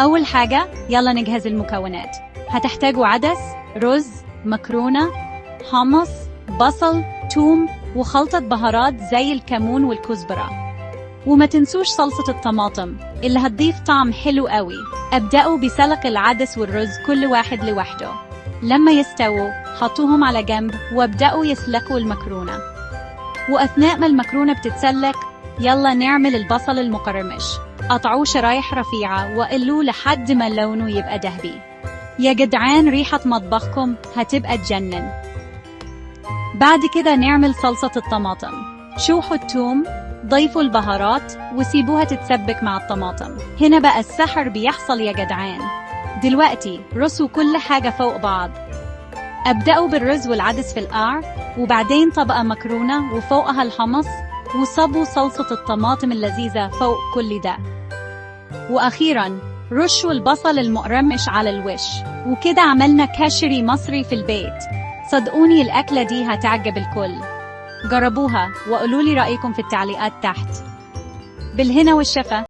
أول حاجة يلا نجهز المكونات. هتحتاجوا عدس، رز، مكرونة، حمص، بصل، توم، وخلطة بهارات زي الكمون والكزبرة. وما تنسوش صلصة الطماطم اللي هتضيف طعم حلو قوي. ابدأوا بسلق العدس والرز كل واحد لوحده. لما يستووا حطوهم على جنب وابدأوا يسلقوا المكرونة. وأثناء ما المكرونة بتتسلق يلا نعمل البصل المقرمش. قطعوه شرايح رفيعة وقلوه لحد ما لونه يبقى ذهبي. يا جدعان ريحة مطبخكم هتبقى تجنن. بعد كده نعمل صلصة الطماطم. شوحوا الثوم، ضيفوا البهارات وسيبوها تتسبك مع الطماطم. هنا بقى السحر بيحصل يا جدعان. دلوقتي رصوا كل حاجة فوق بعض. ابدأوا بالرز والعدس في القعر، وبعدين طبقة مكرونة وفوقها الحمص، وصبوا صلصة الطماطم اللذيذة فوق كل ده. وأخيراً رشوا البصل المقرمش على الوش. وكده عملنا كشري مصري في البيت. صدقوني الأكلة دي هتعجب الكل. جربوها وقولولي رأيكم في التعليقات تحت. بالهنا والشفا.